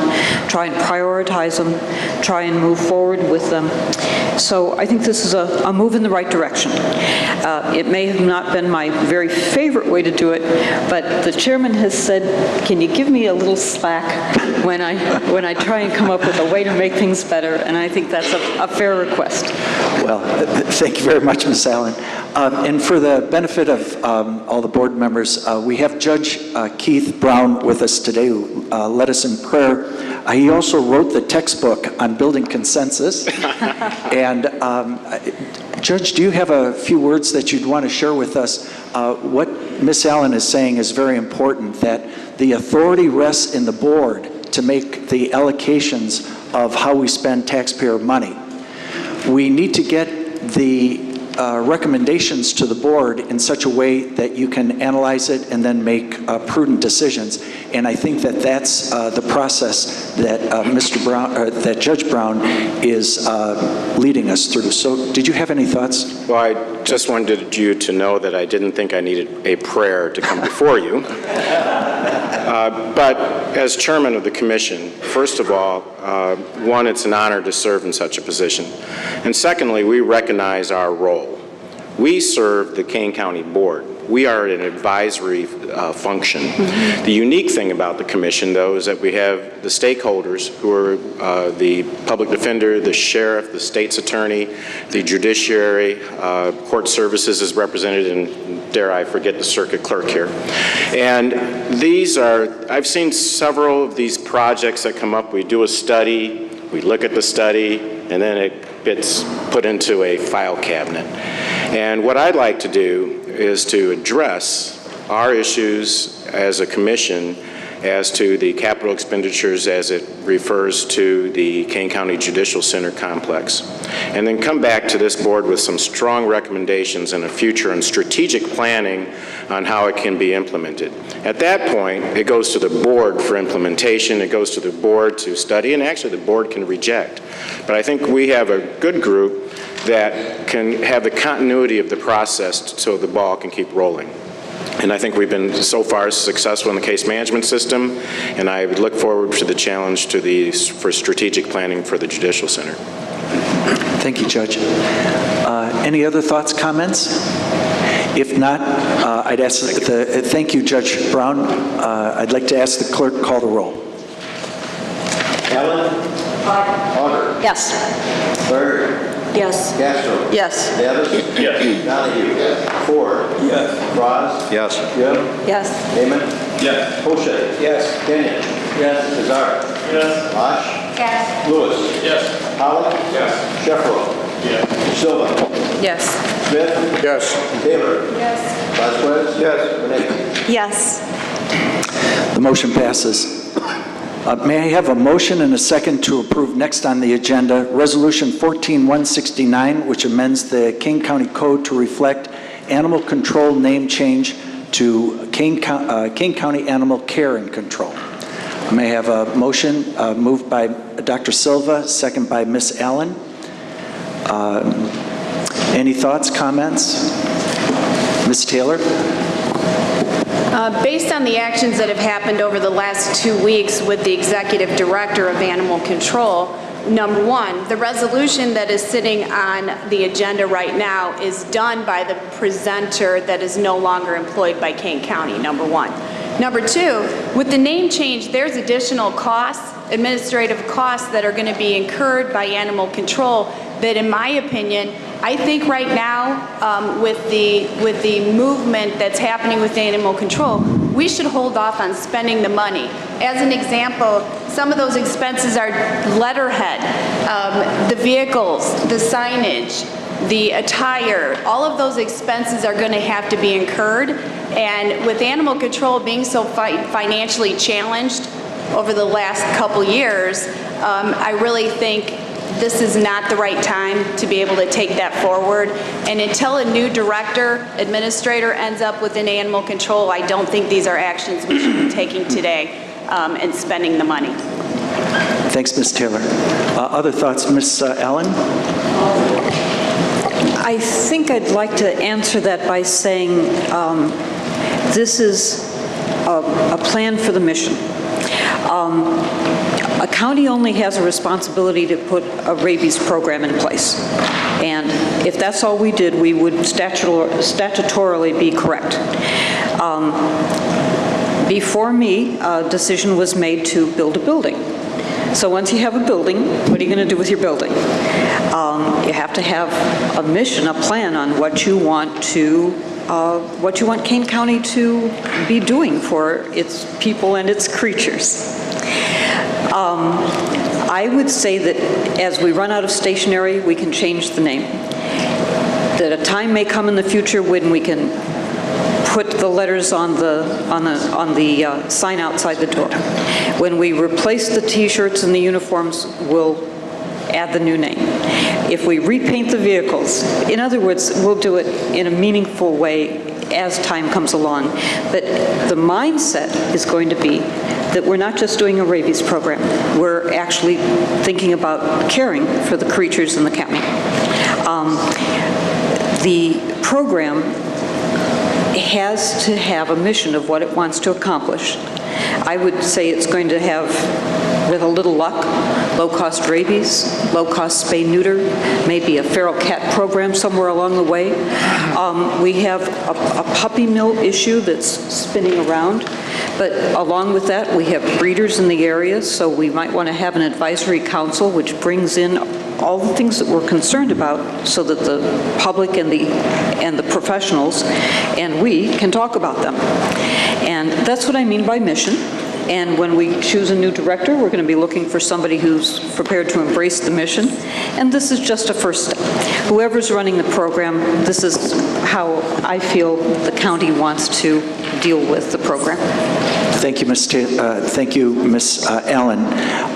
try and prioritize them, try and move forward with them. So I think this is a move in the right direction. It may have not been my very favorite way to do it, but the chairman has said, can you give me a little slack when I try and come up with a way to make things better, and I think that's a fair request. Well, thank you very much, Ms. Allen. And for the benefit of all the board members, we have Judge Keith Brown with us today, who led us in prayer. He also wrote the textbook on building consensus. And Judge, do you have a few words that you'd want to share with us? What Ms. Allen is saying is very important, that the authority rests in the board to make the allocations of how we spend taxpayer money. We need to get the recommendations to the board in such a way that you can analyze it and then make prudent decisions. And I think that that's the process that Mr. Brown, that Judge Brown is leading us through. So, did you have any thoughts? Well, I just wanted you to know that I didn't think I needed a prayer to come before you. But as chairman of the commission, first of all, one, it's an honor to serve in such a position. And secondly, we recognize our role. We serve the Kane County Board. We are an advisory function. Mm-hmm. The unique thing about the commission, though, is that we have the stakeholders who are the public defender, the sheriff, the state's attorney, the judiciary, court services is represented, and dare I forget the circuit clerk here. And these are, I've seen several of these projects that come up. We do a study, we look at the study, and then it gets put into a file cabinet. And what I'd like to do is to address our issues as a commission as to the capital expenditures as it refers to the Kane County Judicial Center complex, and then come back to this board with some strong recommendations in a future and strategic planning on how it can be implemented. At that point, it goes to the board for implementation, it goes to the board to study, and actually the board can reject. But I think we have a good group that can have the continuity of the process so the ball can keep rolling. And I think we've been so far successful in the case management system, and I would look forward to the challenge for strategic planning for the Judicial Center. Thank you, Judge. Any other thoughts, comments? If not, I'd ask thank you, Judge Brown. I'd like to ask the clerk to call the roll. Allen? Auger? Yes. Bird? Yes. Castro? Yes. Davis? Yes. Donahue? Yes. Ford? Yes. Frost? Yes. Jim? Yes. Heyman? Yes. Poche? Yes. Kenyon? Yes. Cesar? Yes. Bosch? Yes. Lewis? Yes. Howard? Yes. Sheffro? Yes. Silva? Yes. Smith? Yes. Taylor? Yes. Vasquez? Yes. Renee? Yes. The motion passes. May I have a motion and a second to approve next on the agenda, Resolution 14-169, which amends the Kane County Code to reflect animal control name change to Kane County Animal Care and Control. May I have a motion moved by Dr. Silva, second by Ms. Allen. Any thoughts, comments? Ms. Taylor? Based on the actions that have happened over the last 2 weeks with the Executive Director of Animal Control, number one, the resolution that is sitting on the agenda right now is done by the presenter that is no longer employed by Kane County, number one. Number two, with the name change, there's additional costs, administrative costs that are going to be incurred by animal control that, in my opinion, I think right now, with the movement that's happening with animal control, we should hold off on spending the money. As an example, some of those expenses are letterhead, the vehicles, the signage, the attire. All of those expenses are going to have to be incurred. And with animal control being so financially challenged over the last couple years, I really think this is not the right time to be able to take that forward. And until a new director, administrator ends up within animal control, I don't think these are actions we should be taking today and spending the money. Thanks, Ms. Taylor. Other thoughts, Ms. Allen? I think I'd like to answer that by saying this is a plan for the mission. A county only has a responsibility to put a rabies program in place. And if that's all we did, we would statutorily be correct. Before me, a decision was made to build a building. So once you have a building, what are you going to do with your building? You have to have a mission, a plan on what you want Kane County to be doing for its people and its creatures. I would say that as we run out of stationery, we can change the name. That a time may come in the future when we can put the letters on the sign outside the door. When we replace the T-shirts and the uniforms, we'll add the new name. If we repaint the vehicles, in other words, we'll do it in a meaningful way as time comes along. But the mindset is going to be that we're not just doing a rabies program. We're actually thinking about caring for the creatures in the county. The program has to have a mission of what it wants to accomplish. I would say it's going to have, with a little luck, low-cost rabies, low-cost spay-neuter, maybe a feral cat program somewhere along the way. We have a puppy mill issue that's spinning around, but along with that, we have breeders in the area, so we might want to have an advisory council which brings in all the things that we're concerned about so that the public and the professionals and we can talk about them. And that's what I mean by mission. And when we choose a new director, we're going to be looking for somebody who's prepared to embrace the mission. And this is just a first step. Whoever's running the program, this is how I feel the county wants to deal with the program. Thank you, Ms. Allen.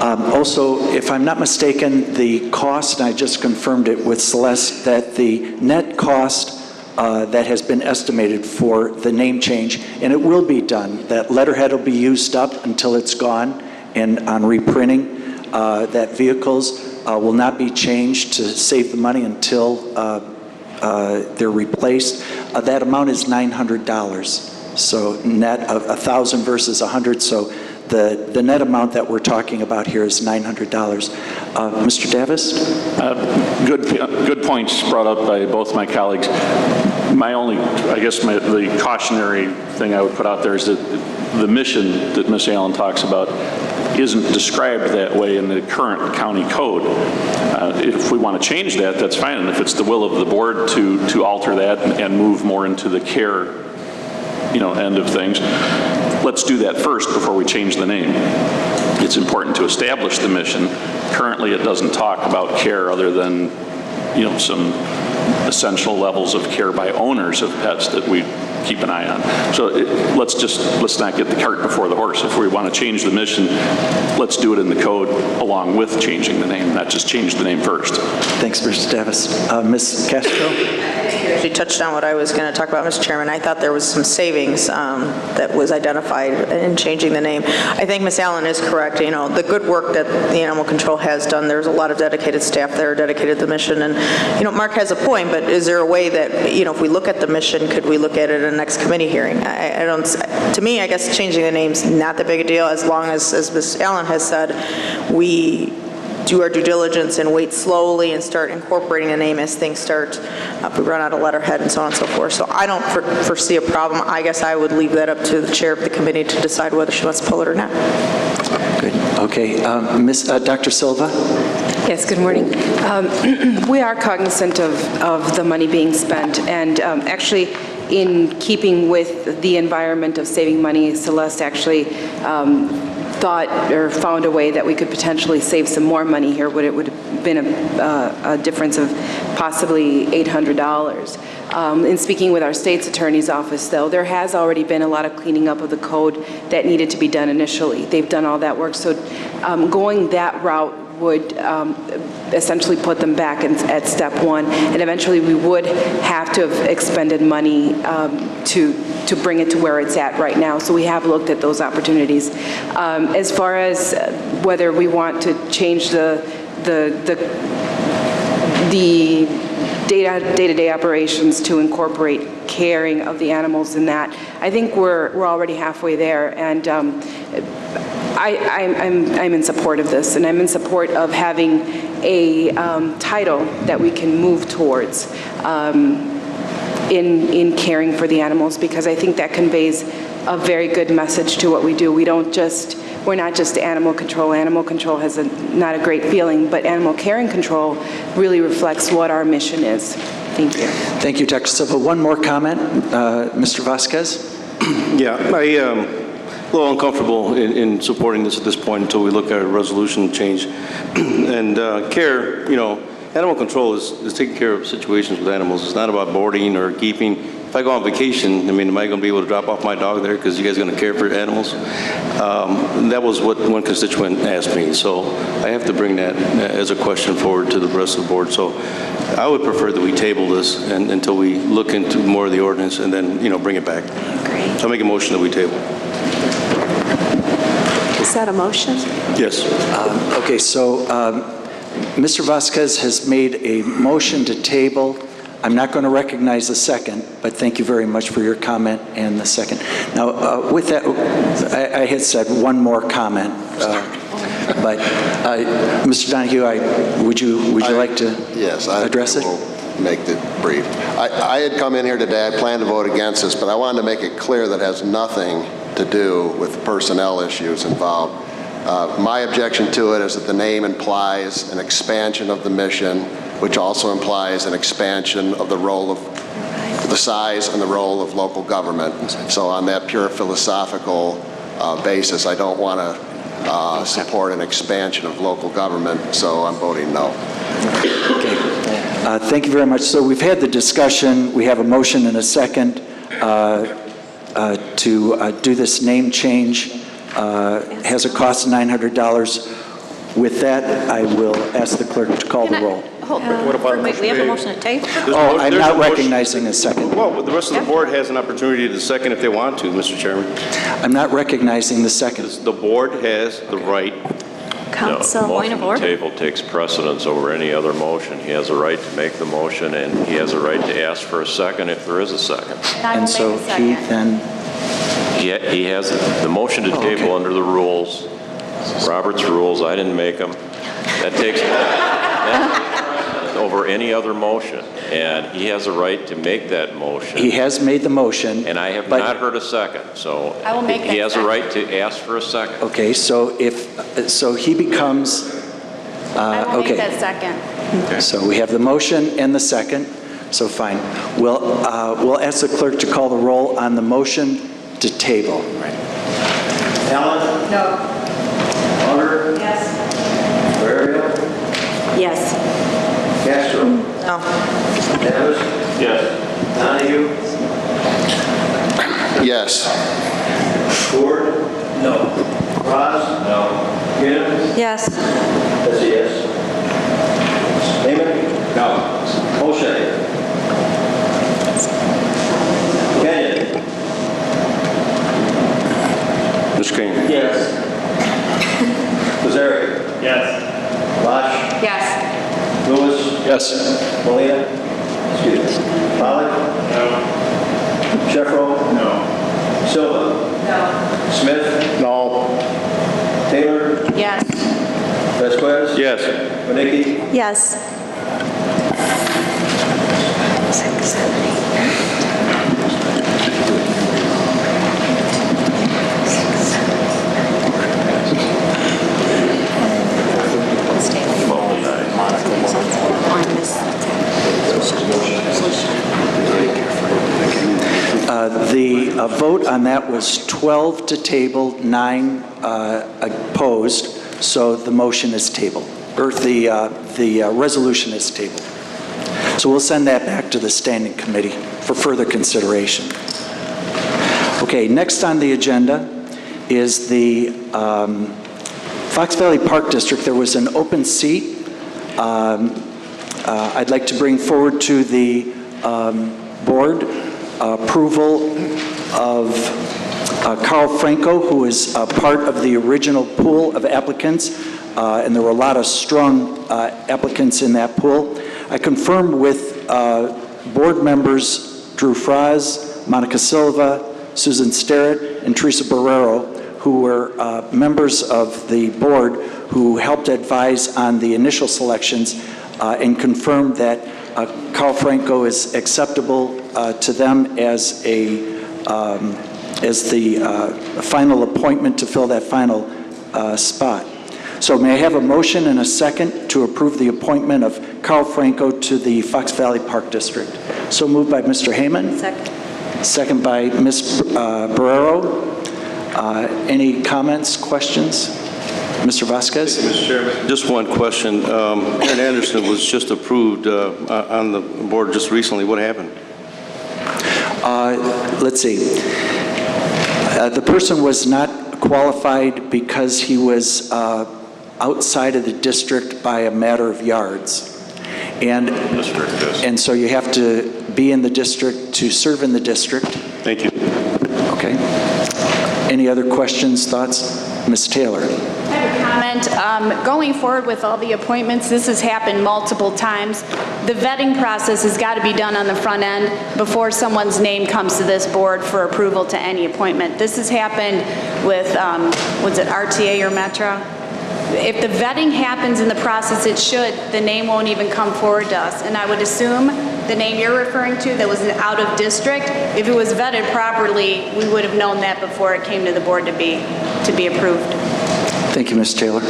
Also, if I'm not mistaken, the cost, and I just confirmed it with Celeste, that the net cost that has been estimated for the name change, and it will be done. That letterhead will be used up until it's gone, and on reprinting, that vehicles will not be changed to save the money until they're replaced. That amount is $900. So net of 1,000 versus 100. So the net amount that we're talking about here is $900. Mr. Davis? Good points brought up by both my colleagues. The cautionary thing I would put out there is that the mission that Ms. Allen talks about isn't described that way in the current county code. If we want to change that, that's fine. And if it's the will of the board to alter that and move more into the care end of things, let's do that first before we change the name. It's important to establish the mission. Currently, it doesn't talk about care other than, some essential levels of care by owners of pets that we keep an eye on. So let's not get the cart before the horse. If we want to change the mission, let's do it in the code along with changing the name, not just change the name first. Thanks, Mr. Davis. Ms. Castro? She touched on what I was going to talk about, Mr. Chairman. I thought there was some savings that was identified in changing the name. I think Ms. Allen is correct. The good work that the animal control has done, there's a lot of dedicated staff there dedicated to the mission. And, Mark has a point, but is there a way that, if we look at the mission, could we look at it in the next committee hearing? To me, I guess changing the name's not that big a deal as long as Ms. Allen has said, we do our due diligence and wait slowly and start incorporating the name as things start, if we run out of letterhead and so on and so forth. So I don't foresee a problem. I guess I would leave that up to the chair of the committee to decide whether she wants to pull it or not. Good. Okay. Dr. Silva? Yes, good morning. We are cognizant of the money being spent, and actually, in keeping with the environment of saving money, Celeste actually thought or found a way that we could potentially save some more money here. It would have been a difference of possibly $800. In speaking with our state's attorney's office, though, there has already been a lot of cleaning up of the code that needed to be done initially. They've done all that work, so going that route would essentially put them back at step one, and eventually we would have to have expended money to bring it to where it's at right now. So we have looked at those opportunities. As far as whether we want to change the day-to-day operations to incorporate caring of the animals in that, I think we're already halfway there, and I'm in support of this, and I'm in support of having a title that we can move towards in caring for the animals, because I think that conveys a very good message to what we do. We're not just animal control. Animal control has not a great feeling, but animal care and control really reflects what our mission is. Thank you. Thank you, Dr. Silva. One more comment, Mr. Vasquez? Yeah, I'm a little uncomfortable in supporting this at this point until we look at a resolution change. And care, animal control is taking care of situations with animals. It's not about boarding or keeping. If I go on vacation, am I going to be able to drop off my dog there because you guys are going to care for animals? That was what one constituent asked me, so I have to bring that as a question forward to the rest of the board. So I would prefer that we table this until we look into more of the ordinance and then, bring it back. Great. So I'll make a motion that we table. Is that a motion? Yes. Okay, so Mr. Vasquez has made a motion to table. I'm not going to recognize the second, but thank you very much for your comment and the second. Now, with that, I had said one more comment, but Mr. Donahue, would you like to address it? Yes, I will make it brief. I had come in here today, I planned to vote against this, but I wanted to make it clear that it has nothing to do with personnel issues involved. My objection to it is that the name implies an expansion of the mission, which also implies an expansion of the role of the size and the role of local government. So on that pure philosophical basis, I don't want to support an expansion of local government, so I'm voting no. Okay. Thank you very much. So we've had the discussion. We have a motion and a second to do this name change. Has a cost of $900. With that, I will ask the clerk to call the roll. Wait, we have a motion to table? Oh, I'm not recognizing a second. Well, the rest of the board has an opportunity to second if they want to, Mr. Chairman. I'm not recognizing the second. The board has the right. Council. Point of order. Table takes precedence over any other motion. He has a right to make the motion, and he has a right to ask for a second if there is a second. And so he then... He has the motion to table under the rules, Robert's rules. I didn't make them. That takes over any other motion, and he has a right to make that motion. He has made the motion. And I have not heard a second, so I will make he that has a right to ask for a second. Okay, so so he becomes... I will okay. make that second. Okay. So we have the motion and the second, so fine. We'll ask the clerk to call the roll on the motion to table. Allen? No. Munger? Yes. Burial? Yes. Castro? No. Davis? Yes. Donahue? Yes. Ford? No. Ross? No. Kane? Yes. That's a yes. Naaman? No. O'Shea? Kane? Mr. Kane. Yes. Kazari? Yes. Bosch? Yes. Lewis? Yes. Molina? Excuse me. Pollock? No. Sheffro? No. Silva? No. Smith? No. Taylor? Yes. Vasquez? Yes. Winnicki? Yes. The vote on that was 12 to table, 9 opposed, so the motion is tabled, or the resolution is tabled. So we'll send that back to the standing committee for further consideration. Okay, next on the agenda is the Fox Valley Park District. There was an open seat. I'd like to bring forward to the board approval of Carl Franco, who is part of the original pool of applicants, and there were a lot of strong applicants in that pool. I confirmed with board members Drew Fraz, Monica Silva, Susan Sterrett, and Teresa Barrero, who were members of the board who helped advise on the initial selections, and confirmed that Carl Franco is acceptable to them as the final appointment to fill that final spot. So may I have a motion and a second to approve the appointment of Carl Franco to the Fox Valley Park District? So moved by Mr. Heyman. Second. Second by Ms. Barrero. Any comments, questions? Mr. Vasquez? Mr. Chairman. Just one question. Aaron Anderson was just approved on the board just recently. What happened? Let's see. The person was not qualified because he was outside of the district by a matter of yards. And so you have to be in the district to serve in the district. Thank you. Okay. Any other questions, thoughts? Ms. Taylor. I have a comment. Going forward with all the appointments, this has happened multiple times. The vetting process has got to be done on the front end before someone's name comes to this board for approval to any appointment. This has happened with, was it RTA or Metro? If the vetting happens in the process, it should, the name won't even come forward to us. And I would assume the name you're referring to that was out of district, if it was vetted properly, we would have known that before it came to the board to be approved. Thank you, Ms. Taylor.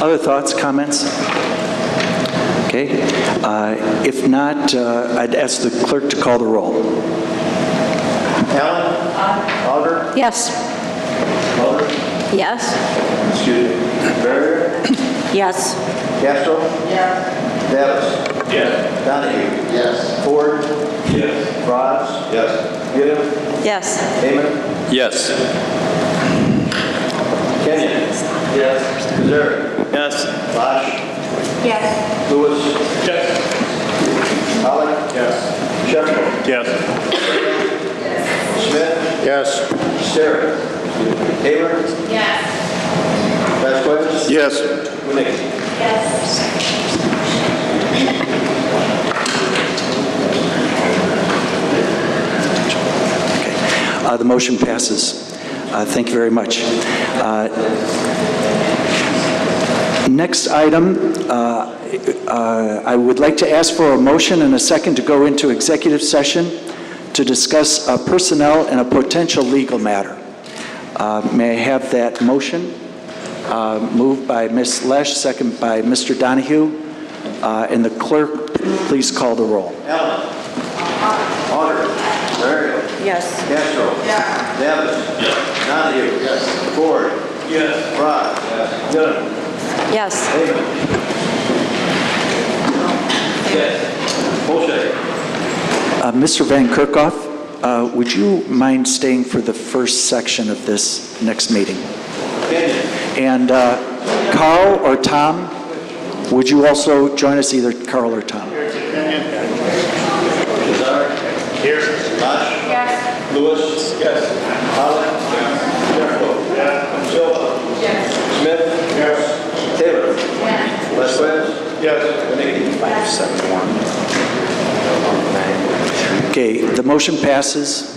Other thoughts, comments? Okay. If not, I'd ask the clerk to call the roll. Allen? Alder? Yes. Mulder? Yes. Excuse me. Barrier? Yes. Castro? Yes. Davis? Yes. Donahue? Yes. Ford? Yes. Franz? Yes. Gideon? Yes. Heyman? Yes. Kenyon? Yes. Kazari? Yes. Bosch? Yes. Lewis? Yes. Pollock? Yes. Sheffield? Yes. Smith? Yes. Sterrett? Taylor? Yes. Vasquez? Yes. Winnicki? The motion passes. Thank you very much. Next item, I would like to ask for a motion and a second to go into executive session to discuss personnel and a potential legal matter. May I have that motion? Moved by Ms. Lesh, second by Mr. Donahue. And the clerk, please call the roll. Allen? Alder? Barrier? Yes. Castro? Yes. Davis? Yes. Donahue? Yes. Ford? Yes. Franz? Yes. Gideon? Yes. Heyman? Yes. Bullshit. Mr. Van Kerkhoff, would you mind staying for the first section of this next meeting? And Carl or Tom, would you also join us, either Carl or Tom? Here. Bosch? Yes. Lewis? Yes. Pollock? Yes. Sheffield? Yes. Silva? Yes. Smith? Yes. Taylor? Yes. Vasquez? Yes. Winnicki? Okay, the motion passes.